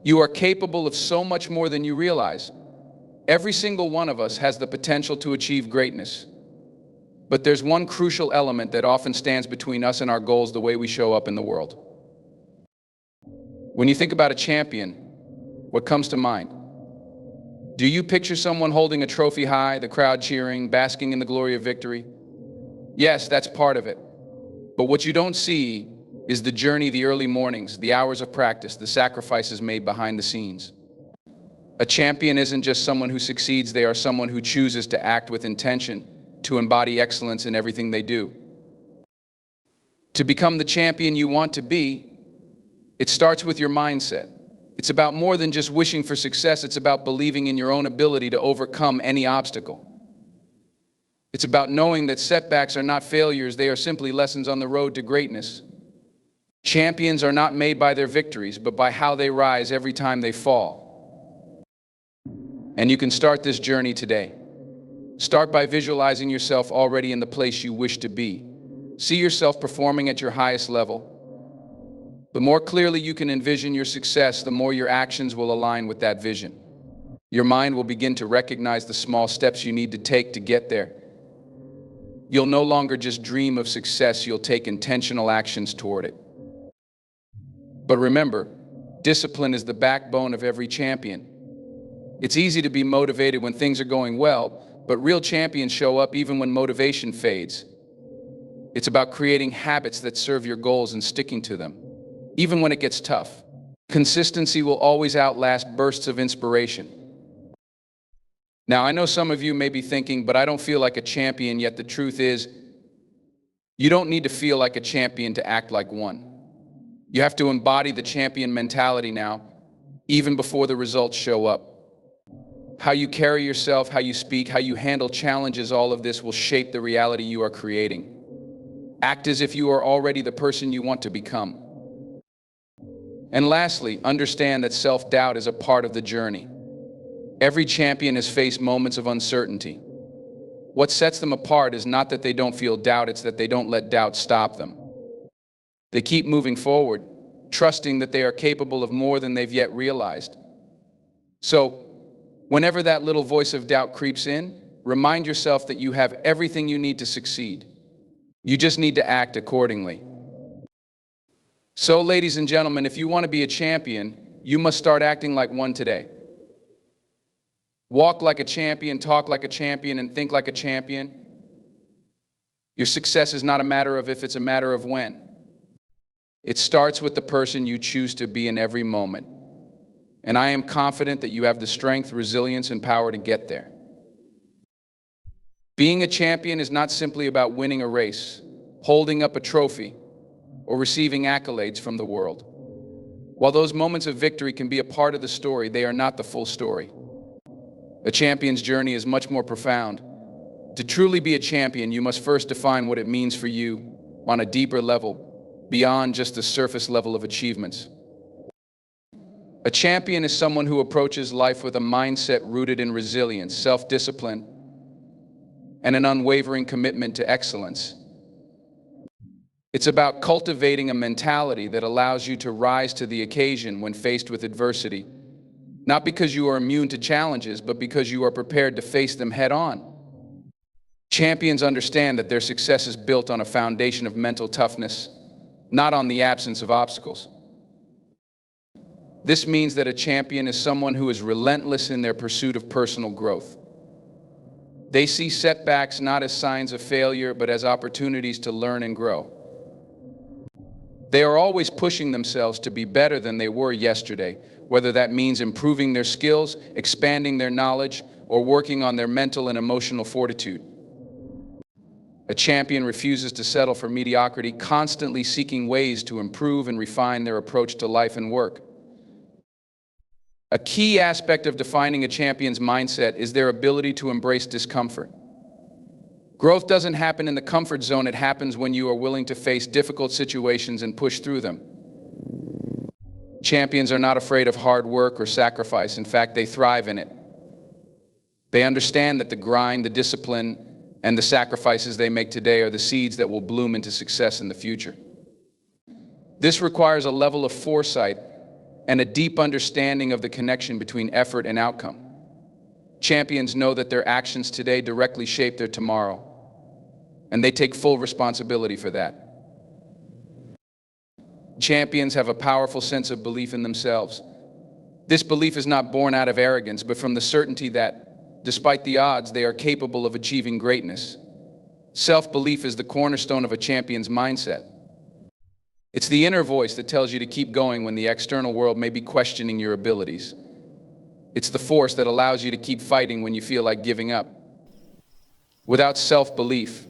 You are capable of so much more than you realize. Every single one of us has the potential to achieve greatness. But there's one crucial element that often stands between us and our goals: the way we show up in the world. When you think about a champion, what comes to mind? Do you picture someone holding a trophy high, the crowd cheering, basking in the glory of victory? Yes, that's part of it. But what you don't see is the journey, the early mornings, the hours of practice, the sacrifices made behind the scenes. A champion isn't just someone who succeeds, they are someone who chooses to act with intention, to embody excellence in everything they do. To become the champion you want to be, it starts with your mindset. It's about more than just wishing for success, it's about believing in your own ability to overcome any obstacle. It's about knowing that setbacks are not failures, they are simply lessons on the road to greatness. Champions are not made by their victories, but by how they rise every time they fall. And you can start this journey today. Start by visualizing yourself already in the place you wish to be. See yourself performing at your highest level. The more clearly you can envision your success, the more your actions will align with that vision. Your mind will begin to recognize the small steps you need to take to get there. You'll no longer just dream of success, you'll take intentional actions toward it. But remember, discipline is the backbone of every champion. It's easy to be motivated when things are going well, but real champions show up even when motivation fades. It's about creating habits that serve your goals and sticking to them, even when it gets tough. Consistency will always outlast bursts of inspiration. Now, I know some of you may be thinking, but I don't feel like a champion, yet the truth is, you don't need to feel like a champion to act like one. You have to embody the champion mentality now, even before the results show up. How you carry yourself, how you speak, how you handle challenges, all of this will shape the reality you are creating. Act as if you are already the person you want to become. And lastly, understand that self-doubt is a part of the journey. Every champion has faced moments of uncertainty. What sets them apart is not that they don't feel doubt, it's that they don't let doubt stop them. They keep moving forward, trusting that they are capable of more than they've yet realized. So, whenever that little voice of doubt creeps in, remind yourself that you have everything you need to succeed. You just need to act accordingly. So, ladies and gentlemen, if you want to be a champion, you must start acting like one today. Walk like a champion, talk like a champion, and think like a champion. Your success is not a matter of if, it's a matter of when. It starts with the person you choose to be in every moment. And I am confident that you have the strength, resilience, and power to get there. Being a champion is not simply about winning a race, holding up a trophy, or receiving accolades from the world. While those moments of victory can be a part of the story, they are not the full story. A champion's journey is much more profound. To truly be a champion, you must first define what it means for you on a deeper level, beyond just the surface level of achievements. A champion is someone who approaches life with a mindset rooted in resilience, self-discipline, and an unwavering commitment to excellence. It's about cultivating a mentality that allows you to rise to the occasion when faced with adversity, not because you are immune to challenges, but because you are prepared to face them head on. Champions understand that their success is built on a foundation of mental toughness, not on the absence of obstacles. This means that a champion is someone who is relentless in their pursuit of personal growth. They see setbacks not as signs of failure, but as opportunities to learn and grow. They are always pushing themselves to be better than they were yesterday, whether that means improving their skills, expanding their knowledge, or working on their mental and emotional fortitude. A champion refuses to settle for mediocrity, constantly seeking ways to improve and refine their approach to life and work. A key aspect of defining a champion's mindset is their ability to embrace discomfort. Growth doesn't happen in the comfort zone, it happens when you are willing to face difficult situations and push through them. Champions are not afraid of hard work or sacrifice. In fact, they thrive in it. They understand that the grind, the discipline, and the sacrifices they make today are the seeds that will bloom into success in the future. This requires a level of foresight and a deep understanding of the connection between effort and outcome. Champions know that their actions today directly shape their tomorrow, and they take full responsibility for that. Champions have a powerful sense of belief in themselves. This belief is not born out of arrogance, but from the certainty that, despite the odds, they are capable of achieving greatness. Self-belief is the cornerstone of a champion's mindset. It's the inner voice that tells you to keep going when the external world may be questioning your abilities. It's the force that allows you to keep fighting when you feel like giving up. Without self-belief,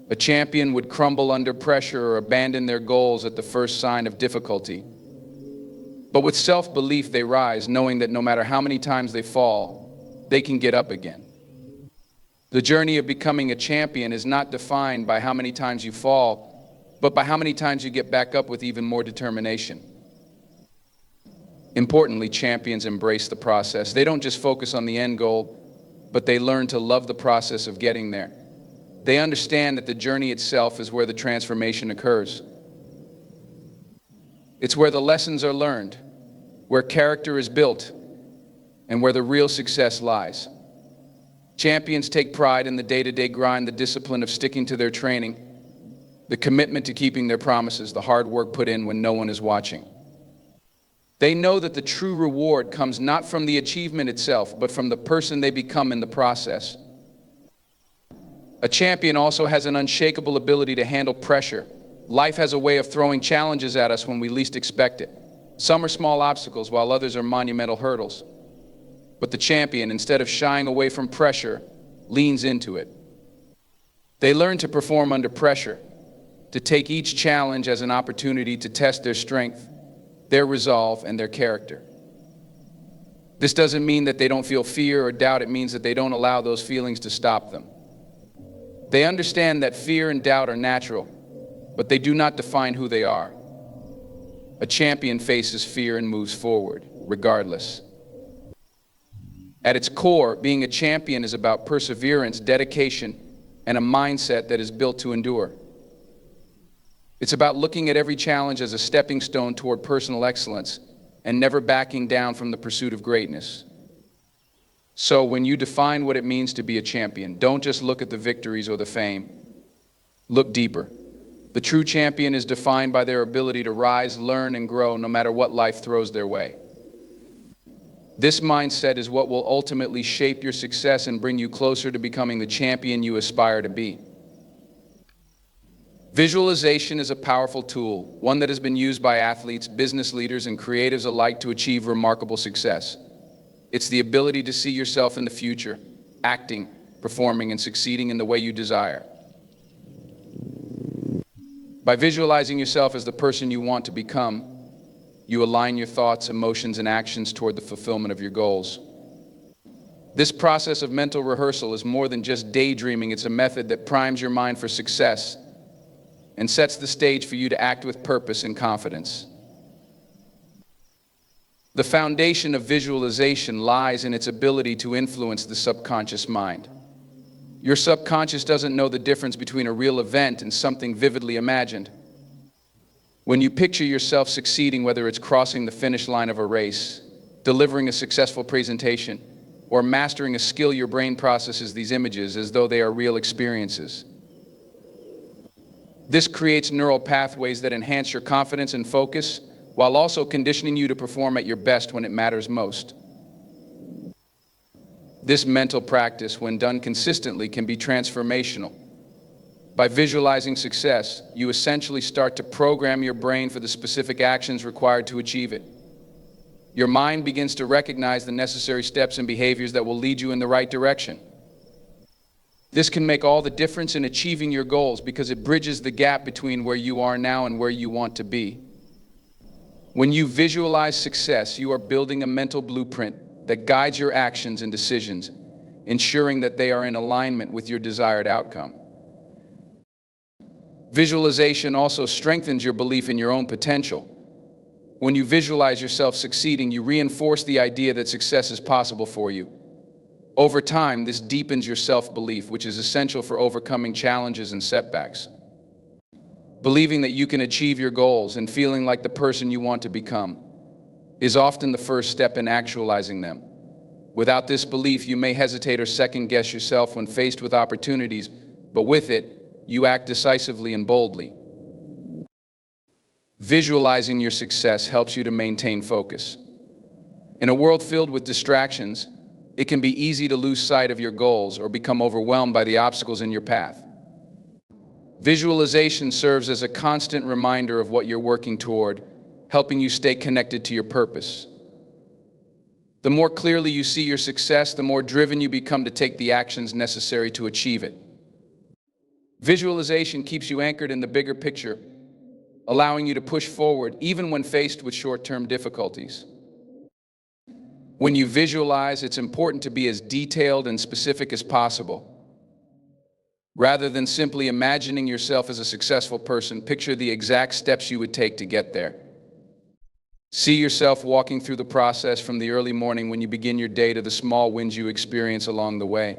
a champion would crumble under pressure or abandon their goals at the first sign of difficulty. But with self-belief, they rise, knowing that no matter how many times they fall, they can get up again. The journey of becoming a champion is not defined by how many times you fall, but by how many times you get back up with even more determination. Importantly, champions embrace the process. They don't just focus on the end goal, but they learn to love the process of getting there. They understand that the journey itself is where the transformation occurs. It's where the lessons are learned, where character is built, and where the real success lies. Champions take pride in the day-to-day grind, the discipline of sticking to their training, the commitment to keeping their promises, the hard work put in when no one is watching. They know that the true reward comes not from the achievement itself, but from the person they become in the process. A champion also has an unshakable ability to handle pressure. Life has a way of throwing challenges at us when we least expect it. Some are small obstacles, while others are monumental hurdles. But the champion, instead of shying away from pressure, leans into it. They learn to perform under pressure, to take each challenge as an opportunity to test their strength, their resolve, and their character. This doesn't mean that they don't feel fear or doubt. It means that they don't allow those feelings to stop them. They understand that fear and doubt are natural, but they do not define who they are. A champion faces fear and moves forward, regardless. At its core, being a champion is about perseverance, dedication, and a mindset that is built to endure. It's about looking at every challenge as a stepping stone toward personal excellence and never backing down from the pursuit of greatness. So when you define what it means to be a champion, don't just look at the victories or the fame. Look deeper. The true champion is defined by their ability to rise, learn, and grow no matter what life throws their way. This mindset is what will ultimately shape your success and bring you closer to becoming the champion you aspire to be. Visualization is a powerful tool, one that has been used by athletes, business leaders, and creatives alike to achieve remarkable success. It's the ability to see yourself in the future, acting, performing, and succeeding in the way you desire. By visualizing yourself as the person you want to become, you align your thoughts, emotions, and actions toward the fulfillment of your goals. This process of mental rehearsal is more than just daydreaming. It's a method that primes your mind for success and sets the stage for you to act with purpose and confidence. The foundation of visualization lies in its ability to influence the subconscious mind. Your subconscious doesn't know the difference between a real event and something vividly imagined. When you picture yourself succeeding, whether it's crossing the finish line of a race, delivering a successful presentation, or mastering a skill, your brain processes these images as though they are real experiences. This creates neural pathways that enhance your confidence and focus, while also conditioning you to perform at your best when it matters most. This mental practice, when done consistently, can be transformational. By visualizing success, you essentially start to program your brain for the specific actions required to achieve it. Your mind begins to recognize the necessary steps and behaviors that will lead you in the right direction. This can make all the difference in achieving your goals because it bridges the gap between where you are now and where you want to be. When you visualize success, you are building a mental blueprint that guides your actions and decisions, ensuring that they are in alignment with your desired outcome. Visualization also strengthens your belief in your own potential. When you visualize yourself succeeding, you reinforce the idea that success is possible for you. Over time, this deepens your self-belief, which is essential for overcoming challenges and setbacks. Believing that you can achieve your goals and feeling like the person you want to become. is often the first step in actualizing them. Without this belief, you may hesitate or second-guess yourself when faced with opportunities, but with it, you act decisively and boldly. Visualizing your success helps you to maintain focus. In a world filled with distractions, it can be easy to lose sight of your goals or become overwhelmed by the obstacles in your path. Visualization serves as a constant reminder of what you're working toward, helping you stay connected to your purpose. The more clearly you see your success, the more driven you become to take the actions necessary to achieve it. Visualization keeps you anchored in the bigger picture, allowing you to push forward even when faced with short-term difficulties. When you visualize, it's important to be as detailed and specific as possible. Rather than simply imagining yourself as a successful person, picture the exact steps you would take to get there. See yourself walking through the process from the early morning when you begin your day to the small wins you experience along the way.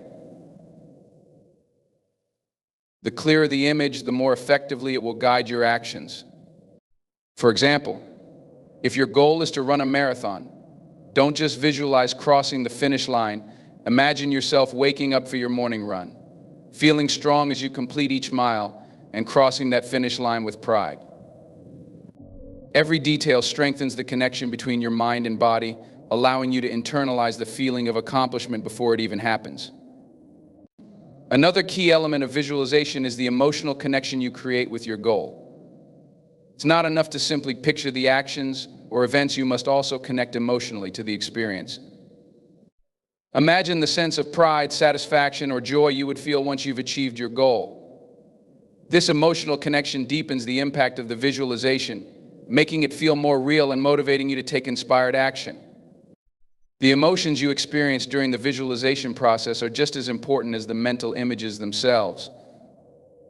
The clearer the image, the more effectively it will guide your actions. For example, if your goal is to run a marathon, don't just visualize crossing the finish line. Imagine yourself waking up for your morning run, feeling strong as you complete each mile, and crossing that finish line with pride. Every detail strengthens the connection between your mind and body, allowing you to internalize the feeling of accomplishment before it even happens. Another key element of visualization is the emotional connection you create with your goal. It's not enough to simply picture the actions or events, you must also connect emotionally to the experience. Imagine the sense of pride, satisfaction, or joy you would feel once you've achieved your goal. This emotional connection deepens the impact of the visualization, making it feel more real and motivating you to take inspired action. The emotions you experience during the visualization process are just as important as the mental images themselves.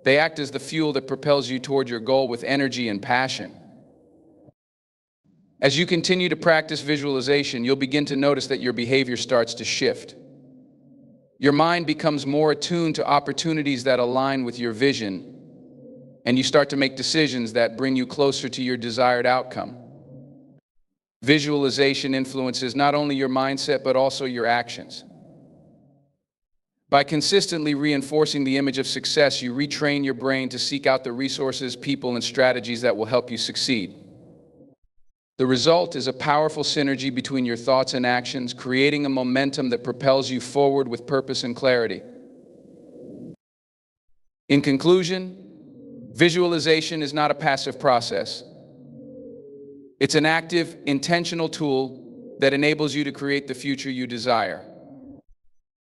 They act as the fuel that propels you toward your goal with energy and passion. As you continue to practice visualization, you'll begin to notice that your behavior starts to shift. Your mind becomes more attuned to opportunities that align with your vision, and you start to make decisions that bring you closer to your desired outcome. Visualization influences not only your mindset, but also your actions. By consistently reinforcing the image of success, you retrain your brain to seek out the resources, people, and strategies that will help you succeed. The result is a powerful synergy between your thoughts and actions, creating a momentum that propels you forward with purpose and clarity. In conclusion, visualization is not a passive process. It's an active, intentional tool that enables you to create the future you desire.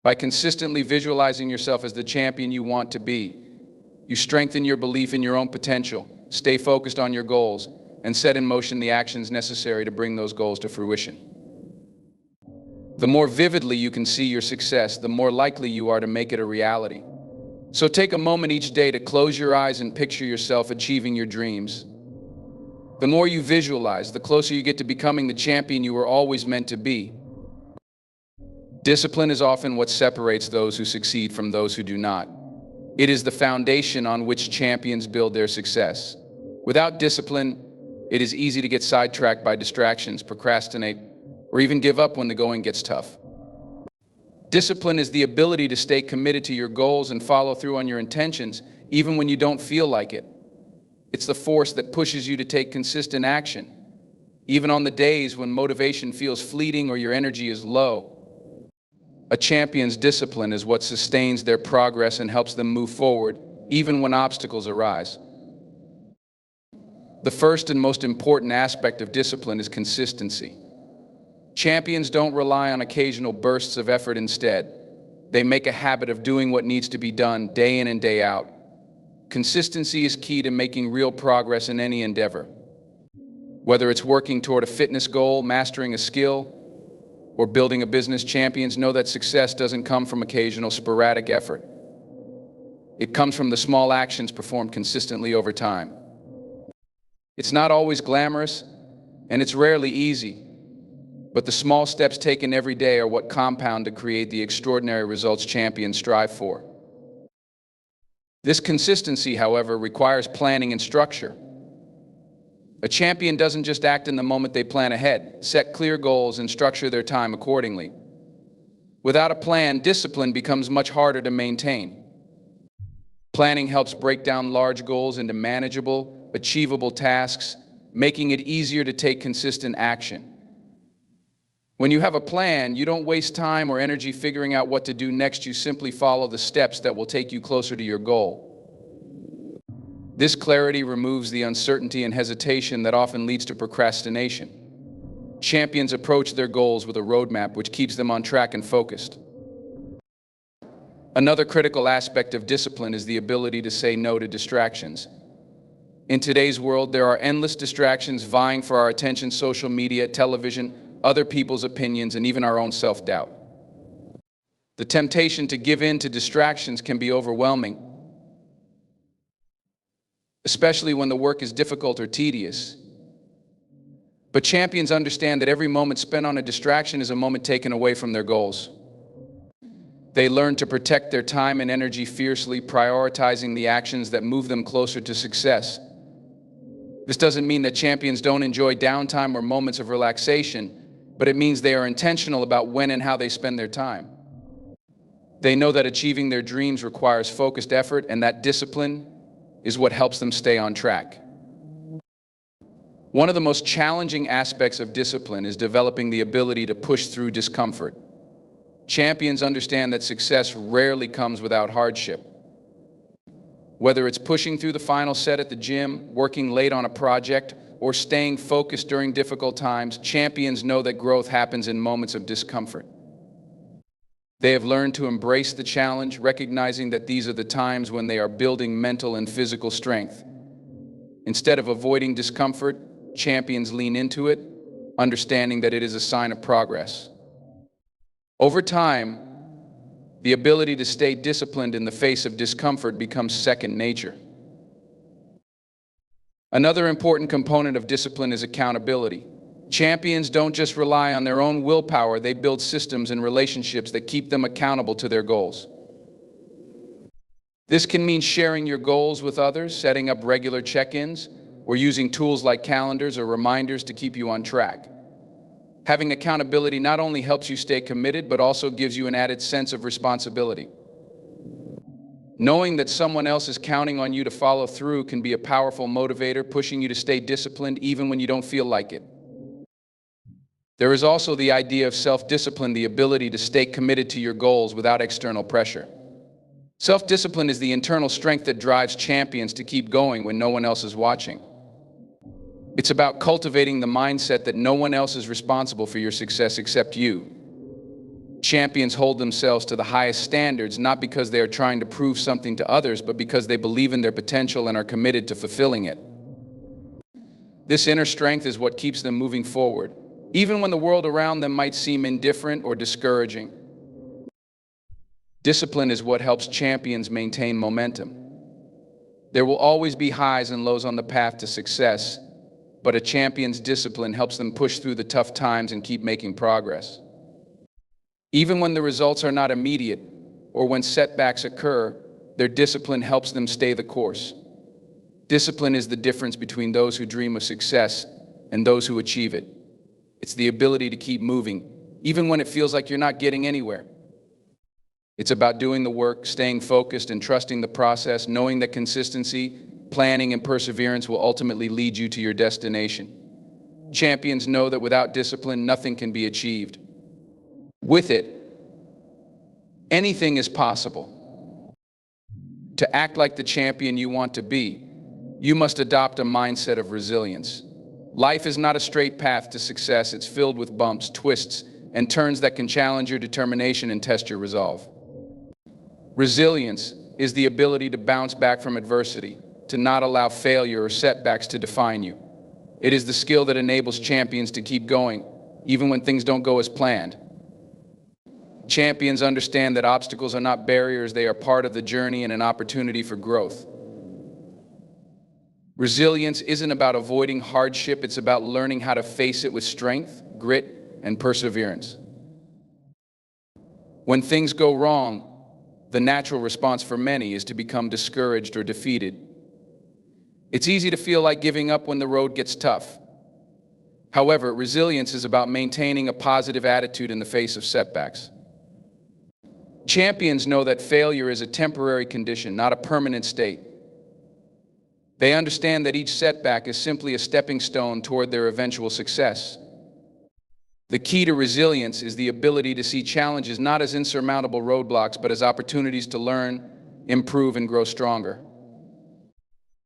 By consistently visualizing yourself as the champion you want to be, you strengthen your belief in your own potential, stay focused on your goals, and set in motion the actions necessary to bring those goals to fruition. The more vividly you can see your success, the more likely you are to make it a reality. So take a moment each day to close your eyes and picture yourself achieving your dreams. The more you visualize, the closer you get to becoming the champion you were always meant to be. Discipline is often what separates those who succeed from those who do not. It is the foundation on which champions build their success. Without discipline, it is easy to get sidetracked by distractions, procrastinate, or even give up when the going gets tough. Discipline is the ability to stay committed to your goals and follow through on your intentions, even when you don't feel like it. It's the force that pushes you to take consistent action, even on the days when motivation feels fleeting or your energy is low. A champion's discipline is what sustains their progress and helps them move forward, even when obstacles arise. The first and most important aspect of discipline is consistency. Champions don't rely on occasional bursts of effort instead. They make a habit of doing what needs to be done day in and day out. Consistency is key to making real progress in any endeavor. Whether it's working toward a fitness goal, mastering a skill, or building a business, champions know that success doesn't come from occasional sporadic effort. It comes from the small actions performed consistently over time. It's not always glamorous, and it's rarely easy, but the small steps taken every day are what compound to create the extraordinary results champions strive for. This consistency, however, requires planning and structure. A champion doesn't just act in the moment, they plan ahead, set clear goals, and structure their time accordingly. Without a plan, discipline becomes much harder to maintain. Planning helps break down large goals into manageable, achievable tasks, making it easier to take consistent action. When you have a plan, you don't waste time or energy figuring out what to do next. You simply follow the steps that will take you closer to your goal. This clarity removes the uncertainty and hesitation that often leads to procrastination. Champions approach their goals with a roadmap which keeps them on track and focused. Another critical aspect of discipline is the ability to say no to distractions. In today's world, there are endless distractions vying for our attention: social media, television, other people's opinions, and even our own self-doubt. The temptation to give in to distractions can be overwhelming, especially when the work is difficult or tedious. But champions understand that every moment spent on a distraction is a moment taken away from their goals. They learn to protect their time and energy fiercely, prioritizing the actions that move them closer to success. This doesn't mean that champions don't enjoy downtime or moments of relaxation, but it means they are intentional about when and how they spend their time. They know that achieving their dreams requires focused effort, and that discipline is what helps them stay on track. One of the most challenging aspects of discipline is developing the ability to push through discomfort. Champions understand that success rarely comes without hardship. Whether it's pushing through the final set at the gym, working late on a project, or staying focused during difficult times, champions know that growth happens in moments of discomfort. They have learned to embrace the challenge, recognizing that these are the times when they are building mental and physical strength. Instead of avoiding discomfort, champions lean into it, understanding that it is a sign of progress. Over time, the ability to stay disciplined in the face of discomfort becomes second nature. Another important component of discipline is accountability. Champions don't just rely on their own willpower, they build systems and relationships that keep them accountable to their goals. This can mean sharing your goals with others, setting up regular check-ins, or using tools like calendars or reminders to keep you on track. Having accountability not only helps you stay committed, but also gives you an added sense of responsibility. Knowing that someone else is counting on you to follow through can be a powerful motivator, pushing you to stay disciplined even when you don't feel like it. There is also the idea of self-discipline, the ability to stay committed to your goals without external pressure. Self-discipline is the internal strength that drives champions to keep going when no one else is watching. It's about cultivating the mindset that no one else is responsible for your success except you. Champions hold themselves to the highest standards, not because they are trying to prove something to others, but because they believe in their potential and are committed to fulfilling it. This inner strength is what keeps them moving forward, even when the world around them might seem indifferent or discouraging. Discipline is what helps champions maintain momentum. There will always be highs and lows on the path to success, but a champion's discipline helps them push through the tough times and keep making progress. Even when the results are not immediate, or when setbacks occur, their discipline helps them stay the course. Discipline is the difference between those who dream of success and those who achieve it. It's the ability to keep moving, even when it feels like you're not getting anywhere. It's about doing the work, staying focused, and trusting the process, knowing that consistency, planning, and perseverance will ultimately lead you to your destination. Champions know that without discipline, nothing can be achieved. With it, anything is possible. To act like the champion you want to be, you must adopt a mindset of resilience. Life is not a straight path to success. It's filled with bumps, twists, and turns that can challenge your determination and test your resolve. Resilience is the ability to bounce back from adversity, to not allow failure or setbacks to define you. It is the skill that enables champions to keep going, even when things don't go as planned. Champions understand that obstacles are not barriers, they are part of the journey and an opportunity for growth. Resilience isn't about avoiding hardship, it's about learning how to face it with strength, grit, and perseverance. When things go wrong, the natural response for many is to become discouraged or defeated. It's easy to feel like giving up when the road gets tough. However, resilience is about maintaining a positive attitude in the face of setbacks. Champions know that failure is a temporary condition, not a permanent state. They understand that each setback is simply a stepping stone toward their eventual success. The key to resilience is the ability to see challenges not as insurmountable roadblocks, but as opportunities to learn, improve, and grow stronger.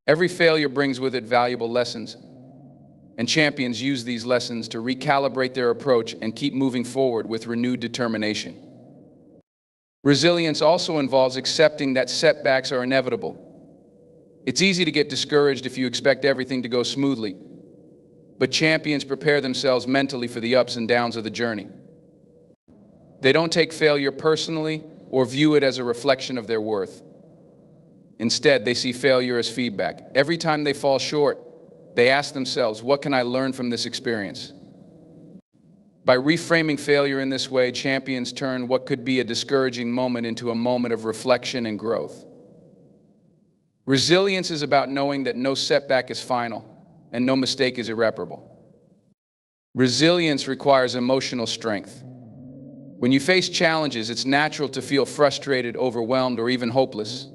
Every failure brings with it valuable lessons, and champions use these lessons to recalibrate their approach and keep moving forward with renewed determination. Resilience also involves accepting that setbacks are inevitable. It's easy to get discouraged if you expect everything to go smoothly, but champions prepare themselves mentally for the ups and downs of the journey. They don't take failure personally or view it as a reflection of their worth. Instead, they see failure as feedback. Every time they fall short, they ask themselves, what can I learn from this experience? By reframing failure in this way, champions turn what could be a discouraging moment into a moment of reflection and growth. Resilience is about knowing that no setback is final and no mistake is irreparable. Resilience requires emotional strength. When you face challenges, it's natural to feel frustrated, overwhelmed, or even hopeless.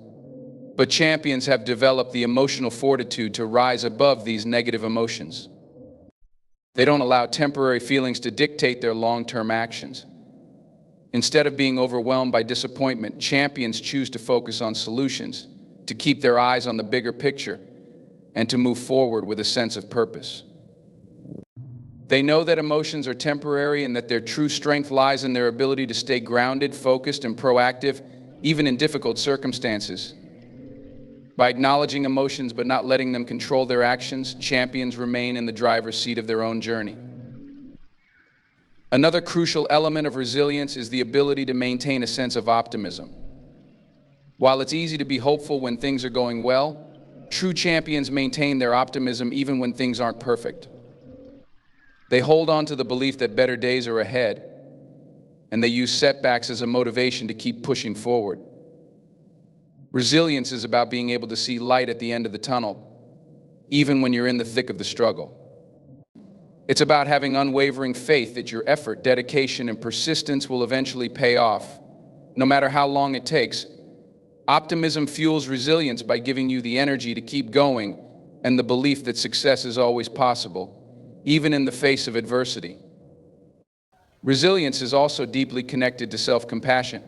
But champions have developed the emotional fortitude to rise above these negative emotions. They don't allow temporary feelings to dictate their long-term actions. Instead of being overwhelmed by disappointment, champions choose to focus on solutions, to keep their eyes on the bigger picture, and to move forward with a sense of purpose. They know that emotions are temporary and that their true strength lies in their ability to stay grounded, focused, and proactive, even in difficult circumstances. By acknowledging emotions but not letting them control their actions, champions remain in the driver's seat of their own journey. Another crucial element of resilience is the ability to maintain a sense of optimism. While it's easy to be hopeful when things are going well, true champions maintain their optimism even when things aren't perfect. They hold on to the belief that better days are ahead, and they use setbacks as a motivation to keep pushing forward. Resilience is about being able to see light at the end of the tunnel, even when you're in the thick of the struggle. It's about having unwavering faith that your effort, dedication, and persistence will eventually pay off, no matter how long it takes. Optimism fuels resilience by giving you the energy to keep going and the belief that success is always possible, even in the face of adversity. Resilience is also deeply connected to self-compassion.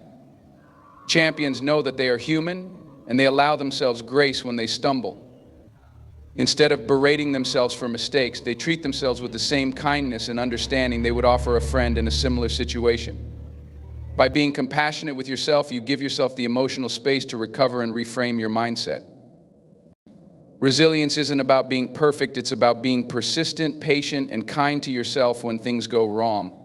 Champions know that they are human, and they allow themselves grace when they stumble. Instead of berating themselves for mistakes, they treat themselves with the same kindness and understanding they would offer a friend in a similar situation. By being compassionate with yourself, you give yourself the emotional space to recover and reframe your mindset. Resilience isn't about being perfect, it's about being persistent, patient, and kind to yourself when things go wrong.